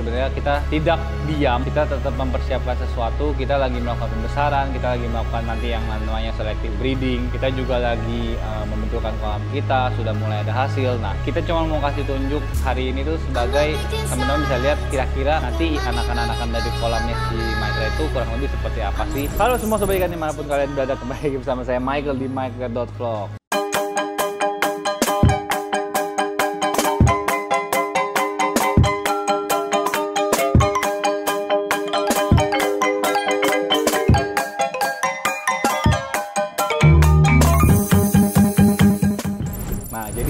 sebenarnya kita tidak diam, kita tetap mempersiapkan sesuatu. Kita lagi melakukan pembesaran, kita lagi melakukan nanti yang namanya selective breeding, kita juga lagi membentukkan kolam kita, sudah mulai ada hasil. Nah, kita cuma mau kasih tunjuk hari ini tuh sebagai teman-teman bisa lihat kira-kira nanti anakan-anakan dari kolamnya si Micra itu kurang lebih seperti apa sih. Halo semua sobat ikan dimanapun kalian berada, kembali lagi bersama saya Michael di Micra.vlog.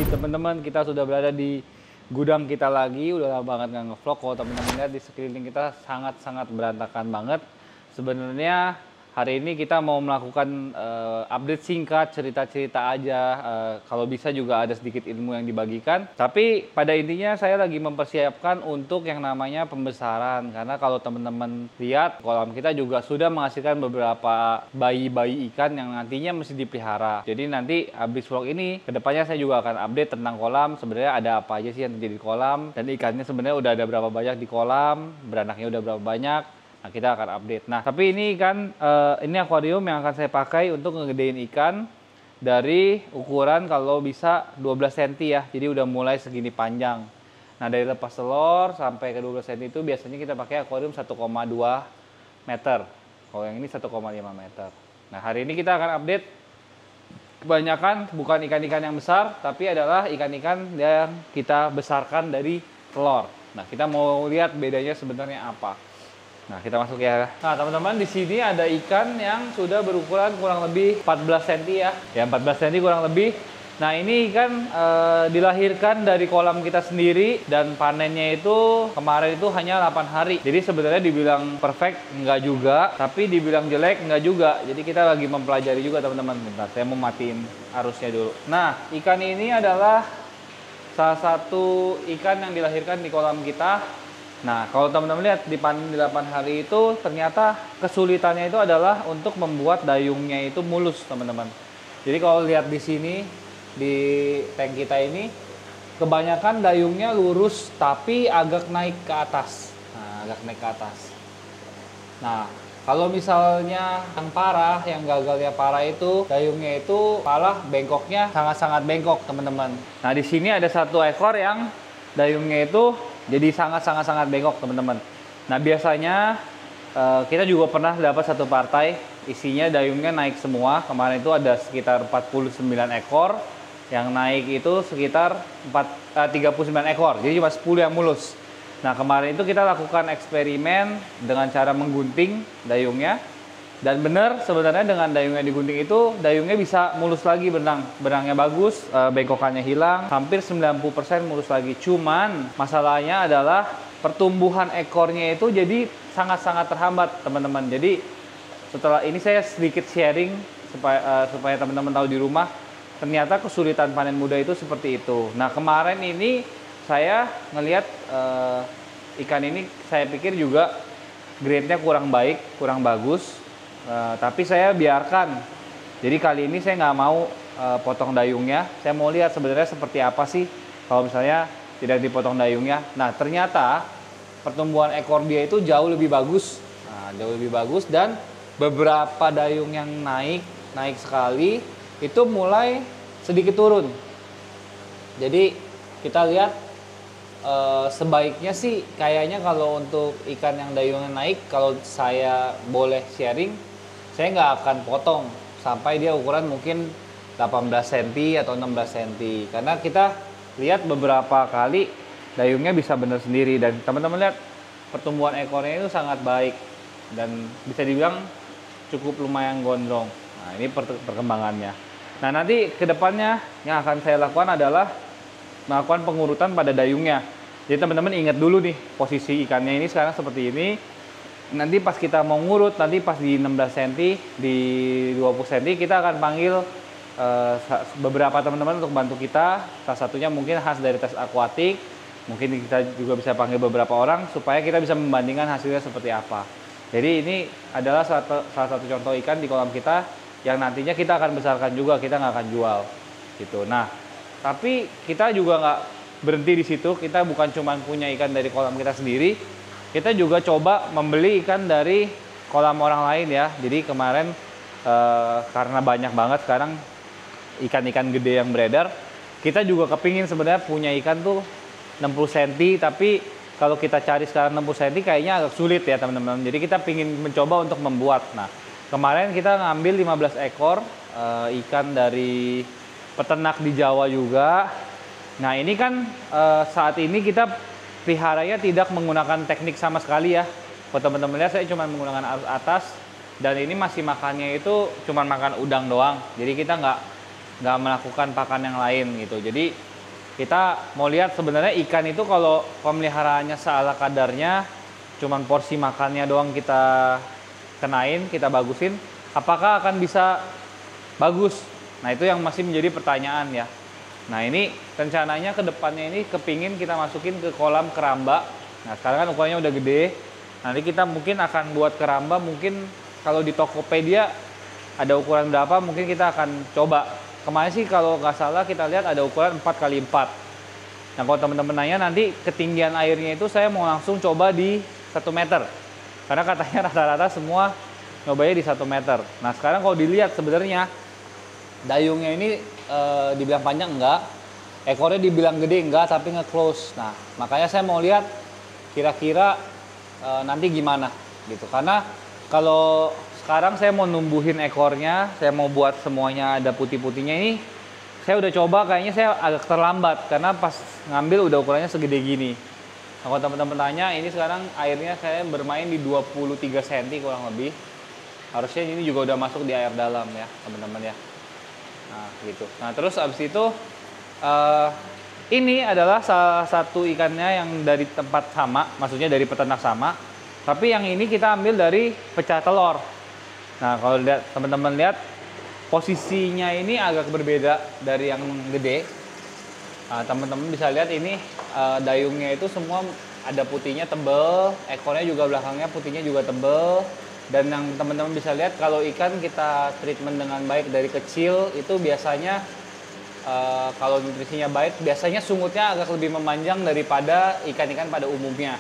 Teman-teman, kita sudah berada di gudang kita lagi. Udah lama banget nggak ngevlog. Kalau teman-teman lihat di sekeliling kita sangat-sangat berantakan banget. Sebenarnya hari ini kita mau melakukan update singkat, cerita-cerita aja. Kalau bisa juga ada sedikit ilmu yang dibagikan. Tapi pada intinya saya lagi mempersiapkan untuk yang namanya pembesaran. Karena kalau teman-teman lihat, kolam kita juga sudah menghasilkan beberapa bayi-bayi ikan yang nantinya mesti dipelihara. Jadi nanti habis vlog ini, kedepannya saya juga akan update tentang kolam. Sebenarnya ada apa aja sih yang terjadi di kolam. Dan ikannya sebenarnya udah ada berapa banyak di kolam, beranaknya udah berapa banyak. Nah, kita akan update. Nah, tapi ini kan ini akuarium yang akan saya pakai untuk ngegedein ikan dari ukuran kalau bisa 12 cm ya. Jadi udah mulai segini panjang. Nah, dari lepas telur sampai ke 12 cm itu biasanya kita pakai akuarium 1,2 meter. Kalau yang ini 1,5 meter. Nah, hari ini kita akan update kebanyakan bukan ikan-ikan yang besar, tapi adalah ikan-ikan yang kita besarkan dari telur. Nah, kita mau lihat bedanya sebenarnya apa. Nah, kita masuk ya. Nah, teman-teman, di sini ada ikan yang sudah berukuran kurang lebih 14 cm ya. Ya, 14 cm kurang lebih. Nah, ini ikan dilahirkan dari kolam kita sendiri dan panennya itu kemarin itu hanya 8 hari. Jadi sebenarnya dibilang perfect enggak juga, tapi dibilang jelek enggak juga. Jadi kita lagi mempelajari juga, teman-teman. Bentar, saya mau matiin arusnya dulu. Nah, ikan ini adalah salah satu ikan yang dilahirkan di kolam kita. Nah, kalau teman-teman lihat di panen di 8 hari itu ternyata kesulitannya itu adalah untuk membuat dayungnya itu mulus, teman-teman. Jadi kalau lihat di sini di tank kita ini kebanyakan dayungnya lurus tapi agak naik ke atas. Nah, agak naik ke atas. Nah, kalau misalnya yang parah, yang gagalnya parah itu dayungnya itu malah bengkoknya sangat-sangat bengkok, teman-teman. Nah, di sini ada satu ekor yang dayungnya itu jadi sangat-sangat bengkok, teman-teman. Nah, biasanya kita juga pernah dapat satu partai isinya dayungnya naik semua. Kemarin itu ada sekitar 49 ekor, yang naik itu sekitar 39 ekor. Jadi cuma 10 yang mulus. Nah, kemarin itu kita lakukan eksperimen dengan cara menggunting dayungnya. Dan benar sebenarnya dengan dayung yang digunting itu dayungnya bisa mulus lagi benang. Benangnya bagus, bengkokannya hilang, hampir 90% mulus lagi. Cuman masalahnya adalah pertumbuhan ekornya itu jadi sangat-sangat terhambat, teman-teman. Jadi setelah ini saya sedikit sharing supaya teman-teman tahu di rumah, ternyata kesulitan panen muda itu seperti itu. Nah, kemarin ini saya ngelihat ikan ini saya pikir juga grade-nya kurang baik, kurang bagus. Tapi saya biarkan. Jadi kali ini saya nggak mau potong dayungnya. Saya mau lihat sebenarnya seperti apa sih kalau misalnya tidak dipotong dayungnya. Nah, ternyata pertumbuhan ekor dia itu jauh lebih bagus. Nah, jauh lebih bagus dan beberapa dayung yang naik sekali itu mulai sedikit turun. Jadi kita lihat sebaiknya sih kayaknya kalau untuk ikan yang dayungnya naik, kalau saya boleh sharing, saya nggak akan potong sampai dia ukuran mungkin 18 cm atau 16 cm. Karena kita lihat beberapa kali dayungnya bisa benar sendiri. Dan teman-teman lihat pertumbuhan ekornya itu sangat baik. Dan bisa dibilang cukup lumayan gondrong. Nah, ini perkembangannya. Nah, nanti kedepannya yang akan saya lakukan adalah melakukan pengurutan pada dayungnya. Jadi teman-teman ingat dulu nih posisi ikannya ini sekarang seperti ini. Nanti pas kita mau ngurut, nanti pas di 16 cm, di 20 cm, kita akan panggil beberapa teman-teman untuk bantu kita. Salah satunya mungkin khas dari tes akuatik. Mungkin kita juga bisa panggil beberapa orang supaya kita bisa membandingkan hasilnya seperti apa. Jadi ini adalah salah satu contoh ikan di kolam kita yang nantinya kita akan besarkan juga, kita nggak akan jual. Gitu. Nah, tapi kita juga nggak berhenti di situ. Kita bukan cuma punya ikan dari kolam kita sendiri, kita juga coba membeli ikan dari kolam orang lain ya. Jadi kemarin karena banyak banget sekarang ikan-ikan gede yang beredar, kita juga kepingin sebenarnya punya ikan tuh 60 cm, tapi kalau kita cari sekarang 60 cm kayaknya agak sulit ya teman-teman. Jadi kita pingin mencoba untuk membuat. Nah, kemarin kita ngambil 15 ekor ikan dari peternak di Jawa juga. Nah, ini kan saat ini kita peliharanya tidak menggunakan teknik sama sekali ya. Kalau teman-teman lihat saya cuma menggunakan arus atas, dan ini masih makannya itu cuma makan udang doang. Jadi kita nggak melakukan pakan yang lain gitu. Jadi kita mau lihat sebenarnya ikan itu kalau pemeliharaannya seala kadarnya, cuman porsi makannya doang kita kenain, kita bagusin, apakah akan bisa bagus? Nah, itu yang masih menjadi pertanyaan ya. Nah, ini rencananya ke depannya ini kepingin kita masukin ke kolam keramba. Nah, sekarang kan ukurannya udah gede. Nanti kita mungkin akan buat keramba, mungkin kalau di Tokopedia ada ukuran berapa, mungkin kita akan coba. Kemarin sih kalau nggak salah kita lihat ada ukuran 4x4. Nah, kalau teman-teman nanya nanti ketinggian airnya itu saya mau langsung coba di 1 meter. Karena katanya rata-rata semua nyobanya di 1 meter. Nah, sekarang kalau dilihat sebenarnya dayungnya ini dibilang panjang enggak, ekornya dibilang gede enggak, tapi nge-close. Nah, makanya saya mau lihat kira-kira nanti gimana gitu. Karena kalau sekarang saya mau numbuhin ekornya, saya mau buat semuanya ada putih-putihnya ini. Saya udah coba, kayaknya saya agak terlambat karena pas ngambil udah ukurannya segede gini. Nah, kalau teman-teman tanya, ini sekarang airnya saya bermain di 23 cm kurang lebih. Harusnya ini juga udah masuk di air dalam ya, teman-teman ya. Nah, gitu. Nah, terus abis itu ini adalah salah satu ikannya yang dari tempat sama, maksudnya dari peternak sama. Tapi yang ini kita ambil dari pecah telur. Nah, kalau lihat teman-teman lihat posisinya ini agak berbeda dari yang gede. Nah, teman-teman bisa lihat ini dayungnya itu semua ada putihnya tebel, ekornya juga belakangnya putihnya juga tebel. Dan yang teman-teman bisa lihat kalau ikan kita treatment dengan baik dari kecil itu biasanya kalau nutrisinya baik biasanya sungutnya agak lebih memanjang daripada ikan-ikan pada umumnya.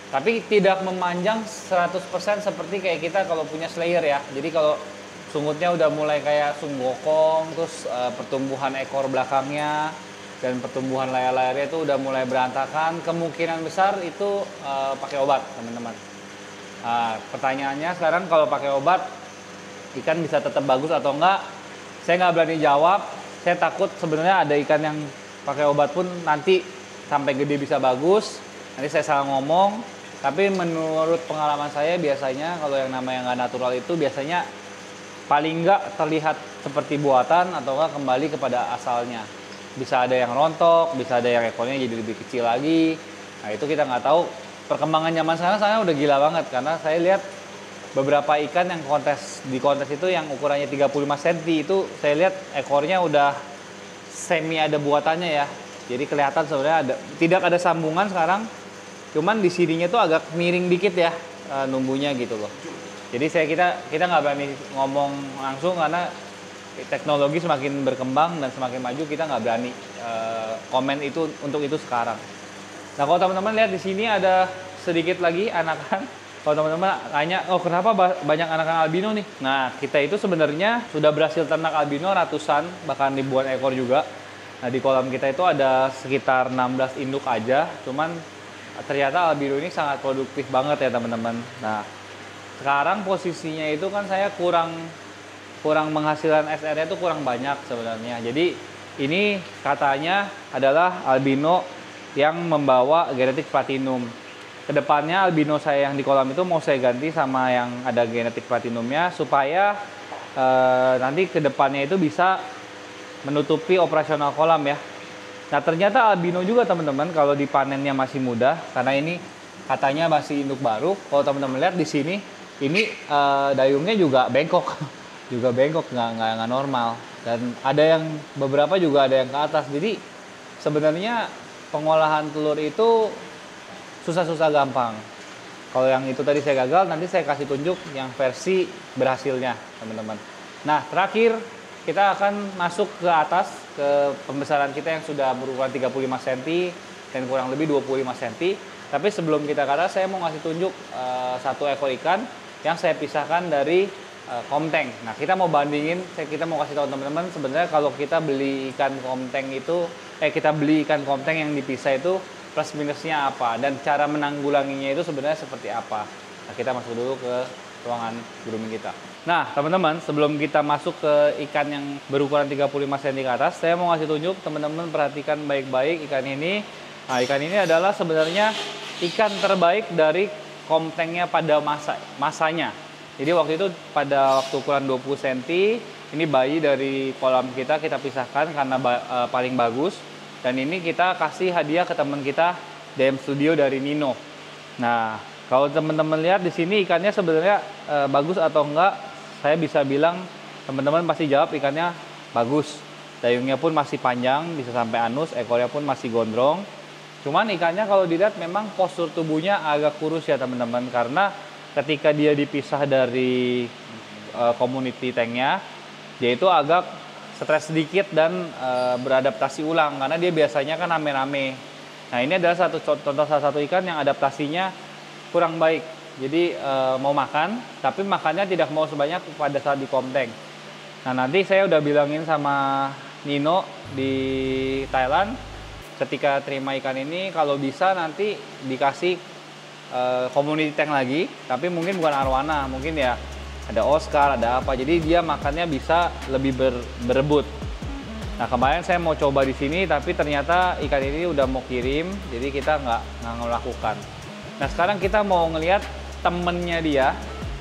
Tapi tidak memanjang 100% seperti kayak kita kalau punya slayer ya. Jadi kalau sungutnya udah mulai kayak sunggokong, terus pertumbuhan ekor belakangnya dan pertumbuhan layar-layarnya itu udah mulai berantakan, kemungkinan besar itu pakai obat, teman-teman. Nah, pertanyaannya sekarang kalau pakai obat ikan bisa tetap bagus atau enggak? Saya nggak berani jawab. Saya takut sebenarnya ada ikan yang pakai obat pun nanti sampai gede bisa bagus. Nanti saya salah ngomong. Tapi menurut pengalaman saya biasanya kalau yang namanya nggak natural itu biasanya paling nggak terlihat seperti buatan atau nggak kembali kepada asalnya. Bisa ada yang rontok, bisa ada yang ekornya jadi lebih kecil lagi. Nah, itu kita nggak tahu. Perkembangan zaman sekarang udah gila banget karena saya lihat beberapa ikan yang di kontes itu yang ukurannya 35 cm itu saya lihat ekornya udah semi ada buatannya ya. Jadi kelihatan sebenarnya tidak ada sambungan sekarang. Cuman di sininya tuh agak miring dikit ya numbunya gitu loh. Jadi kita nggak berani ngomong langsung karena teknologi semakin berkembang dan semakin maju kita nggak berani komen itu untuk itu sekarang. Nah, kalau teman-teman lihat di sini ada sedikit lagi anakan. Kalau teman-teman tanya, oh kenapa banyak anakan albino nih? Nah, kita itu sebenarnya sudah berhasil ternak albino ratusan, bahkan ribuan ekor juga. Nah, di kolam kita itu ada sekitar 16 induk aja, cuman ternyata albino ini sangat produktif banget ya teman-teman. Nah, sekarang posisinya itu kan saya kurang penghasilan SR-nya itu kurang banyak sebenarnya. Jadi ini katanya adalah albino yang membawa genetik platinum. Kedepannya albino saya yang di kolam itu mau saya ganti sama yang ada genetik platinumnya supaya nanti kedepannya itu bisa menutupi operasional kolam ya. Nah, ternyata albino juga teman-teman kalau dipanennya masih mudah karena ini katanya masih induk baru. Kalau teman-teman lihat di sini ini dayungnya juga bengkok. Juga bengkok nggak normal dan ada yang beberapa juga ada yang ke atas. Jadi sebenarnya pengolahan telur itu susah-susah gampang. Kalau yang itu tadi saya gagal, nanti saya kasih tunjuk yang versi berhasilnya teman-teman. Nah, terakhir kita akan masuk ke atas ke pembesaran kita yang sudah berukuran 35 cm dan kurang lebih 25 cm. Tapi sebelum kita ke atas, saya mau ngasih tunjuk satu ekor ikan yang saya pisahkan dari komteng. Nah, kita mau bandingin, kita mau kasih tahu teman-teman sebenarnya kalau kita beli ikan komteng itu, kita beli ikan komteng yang dipisah itu plus minusnya apa dan cara menanggulanginya itu sebenarnya seperti apa. Nah, kita masuk dulu ke ruangan grooming kita. Nah, teman-teman, sebelum kita masuk ke ikan yang berukuran 35 cm ke atas, saya mau ngasih tunjuk, teman-teman perhatikan baik-baik ikan ini. Nah, ikan ini adalah sebenarnya ikan terbaik dari komtengnya pada masanya. Jadi waktu itu pada waktu ukuran 20 cm, ini bayi dari kolam kita pisahkan karena paling bagus. Dan ini kita kasih hadiah ke teman kita DM Studio dari Nino. Nah, kalau teman-teman lihat di sini ikannya sebenarnya bagus atau enggak, saya bisa bilang teman-teman pasti jawab ikannya bagus. Dayungnya pun masih panjang, bisa sampai anus, ekornya pun masih gondrong. Cuman ikannya kalau dilihat memang postur tubuhnya agak kurus ya teman-teman, karena ketika dia dipisah dari community tanknya, dia itu agak stres sedikit dan beradaptasi ulang karena dia biasanya kan rame-rame. Nah, ini adalah contoh salah satu ikan yang adaptasinya kurang baik. Jadi mau makan, tapi makannya tidak mau sebanyak pada saat di komteng. Nah, nanti saya udah bilangin sama Nino di Thailand, ketika terima ikan ini kalau bisa nanti dikasih community tank lagi, tapi mungkin bukan arwana, mungkin ya ada Oscar, ada apa. Jadi dia makannya bisa lebih berebut. Nah, kemarin saya mau coba di sini, tapi ternyata ikan ini udah mau kirim, jadi kita nggak melakukan. Nah, sekarang kita mau ngelihat temennya dia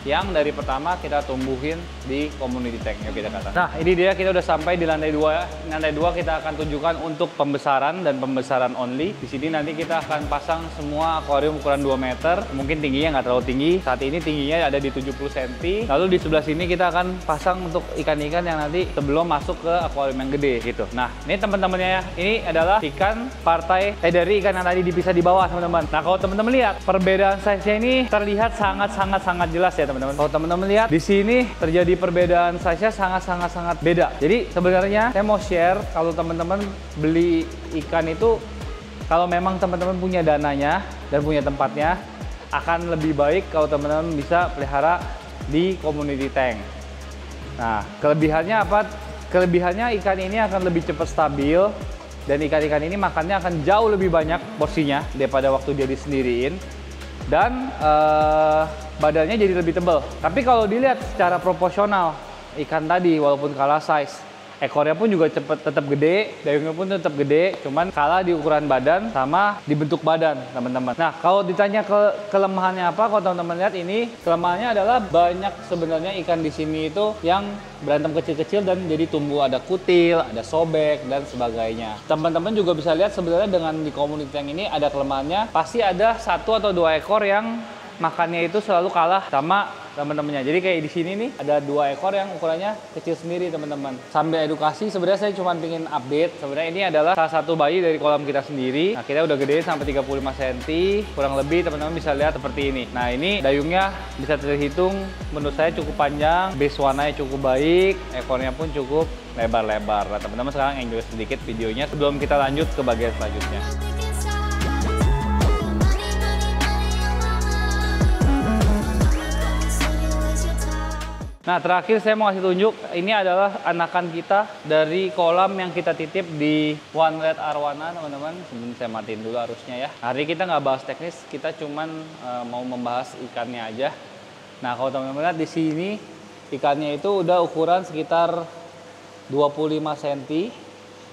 yang dari pertama kita tumbuhin di community tank ya kita kata. Nah, ini dia, kita udah sampai di lantai 2. Lantai 2 kita akan tunjukkan untuk pembesaran dan pembesaran only. Di sini nanti kita akan pasang semua akuarium ukuran 2 meter. Mungkin tingginya nggak terlalu tinggi. Saat ini tingginya ada di 70 cm. Lalu di sebelah sini kita akan pasang untuk ikan-ikan yang nanti sebelum masuk ke akuarium yang gede gitu. Nah, ini teman-temannya ya. Ini adalah ikan partai dari ikan yang tadi dipisah di bawah, teman-teman. Nah, kalau teman-teman lihat perbedaan size-nya ini terlihat sangat jelas ya, teman-teman. Kalau teman-teman lihat di sini terjadi perbedaan size-nya sangat beda. Jadi sebenarnya saya mau share, kalau teman-teman beli ikan itu, kalau memang teman-teman punya dananya dan punya tempatnya, akan lebih baik kalau teman-teman bisa pelihara di community tank. Nah, kelebihannya apa? Kelebihannya ikan ini akan lebih cepat stabil dan ikan-ikan ini makannya akan jauh lebih banyak porsinya daripada waktu dia disendiriin. Dan badannya jadi lebih tebal. Tapi kalau dilihat secara proporsional, ikan tadi walaupun kalah size, ekornya pun juga tetap gede, dayungnya pun tetap gede, cuman kalah di ukuran badan sama di bentuk badan, teman-teman. Nah, kalau ditanya kelemahannya apa, kalau teman-teman lihat ini, kelemahannya adalah banyak sebenarnya ikan di sini itu yang berantem kecil-kecil dan jadi tumbuh ada kutil, ada sobek dan sebagainya. Teman-teman juga bisa lihat sebenarnya dengan di community tank ini ada kelemahannya, pasti ada 1 atau 2 ekor yang makannya itu selalu kalah sama teman-temannya. Jadi kayak di sini nih ada 2 ekor yang ukurannya kecil sendiri, teman-teman. Sambil edukasi, sebenarnya saya cuma ingin update. Sebenarnya ini adalah salah satu bayi dari kolam kita sendiri. Nah, kita udah gede sampai 35 cm, kurang lebih teman-teman bisa lihat seperti ini. Nah, ini dayungnya bisa terhitung menurut saya cukup panjang, base warnanya cukup baik, ekornya pun cukup lebar-lebar. Nah, teman-teman sekarang enjoy sedikit videonya sebelum kita lanjut ke bagian selanjutnya. Nah, terakhir saya mau kasih tunjuk, ini adalah anakan kita dari kolam yang kita titip di One Red Arwana, teman-teman. Sebelum saya matiin dulu arusnya ya. Hari kita nggak bahas teknis, kita cuman mau membahas ikannya aja. Nah, kalau teman-teman lihat di sini, ikannya itu udah ukuran sekitar 25 cm.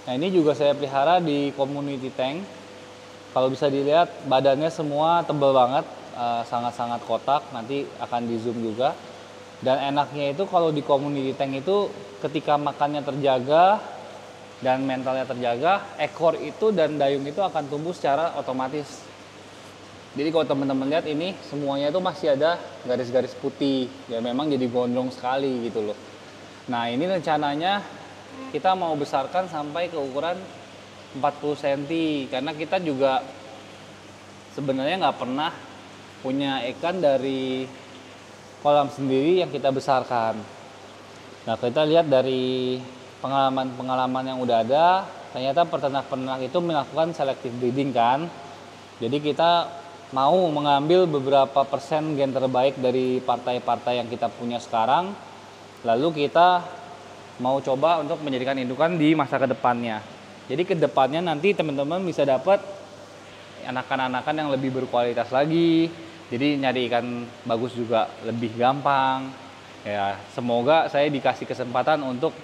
Nah, ini juga saya pelihara di community tank. Kalau bisa dilihat, badannya semua tebal banget, sangat-sangat kotak, nanti akan di zoom juga. Dan enaknya itu kalau di community tank itu ketika makannya terjaga dan mentalnya terjaga, ekor itu dan dayung itu akan tumbuh secara otomatis. Jadi kalau teman-teman lihat ini semuanya itu masih ada garis-garis putih, ya memang jadi gondrong sekali gitu loh. Nah, ini rencananya kita mau besarkan sampai ke ukuran 40 cm karena kita juga sebenarnya nggak pernah punya ikan dari kolam sendiri yang kita besarkan. Nah, kita lihat dari pengalaman yang udah ada, ternyata peternak-peternak itu melakukan selective breeding kan. Jadi kita mau mengambil beberapa persen gen terbaik dari partai-partai yang kita punya sekarang, lalu kita mau coba untuk menjadikan indukan di masa kedepannya. Jadi kedepannya nanti teman-teman bisa dapat anakan-anakan yang lebih berkualitas lagi. Jadi nyari ikan bagus juga lebih gampang. Ya, semoga saya dikasih kesempatan untuk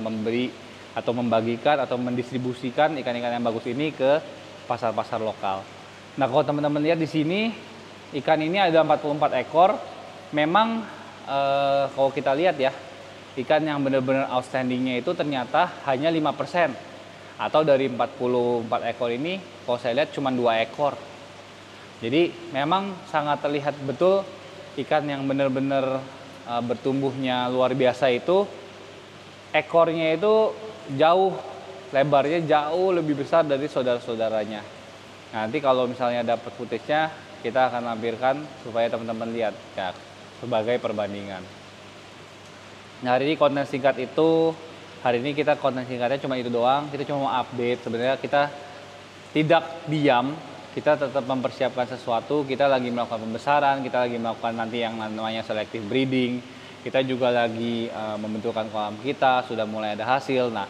memberi atau membagikan atau mendistribusikan ikan-ikan yang bagus ini ke pasar-pasar lokal. Nah, kalau teman-teman lihat di sini, ikan ini ada 44 ekor. Memang kalau kita lihat ya, ikan yang benar-benar outstandingnya itu ternyata hanya 5%. Atau dari 44 ekor ini, kalau saya lihat cuma 2 ekor. Jadi memang sangat terlihat betul ikan yang benar-benar bertumbuhnya luar biasa itu, ekornya itu jauh, lebarnya jauh lebih besar dari saudara-saudaranya. Nanti kalau misalnya dapat footage-nya, kita akan lampirkan supaya teman-teman lihat ya, sebagai perbandingan. Nah, hari ini konten singkat itu, hari ini kita konten singkatnya cuma itu doang. Kita cuma mau update. Sebenarnya kita tidak diam, kita tetap mempersiapkan sesuatu. Kita lagi melakukan pembesaran, kita lagi melakukan nanti yang namanya selective breeding. Kita juga lagi membentukkan kolam kita, sudah mulai ada hasil. Nah,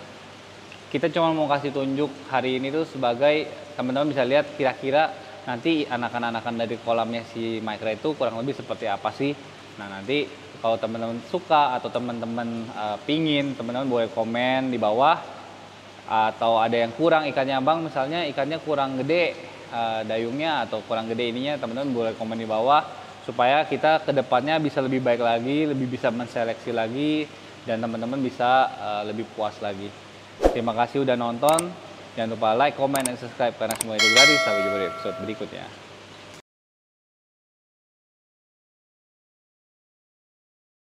kita cuma mau kasih tunjuk hari ini tuh sebagai teman-teman bisa lihat kira-kira nanti anakan-anakan dari kolamnya si Micra itu kurang lebih seperti apa sih. Nah, nanti kalau teman-teman suka atau teman-teman pingin, teman-teman boleh komen di bawah. Atau ada yang kurang ikannya bang, misalnya ikannya kurang gede dayungnya atau kurang gede ininya, teman-teman boleh komen di bawah supaya kita kedepannya bisa lebih baik lagi, lebih bisa menseleksi lagi, dan teman-teman bisa lebih puas lagi. Terima kasih udah nonton. Jangan lupa like, comment, dan subscribe karena semua itu gratis. Sampai jumpa di episode berikutnya.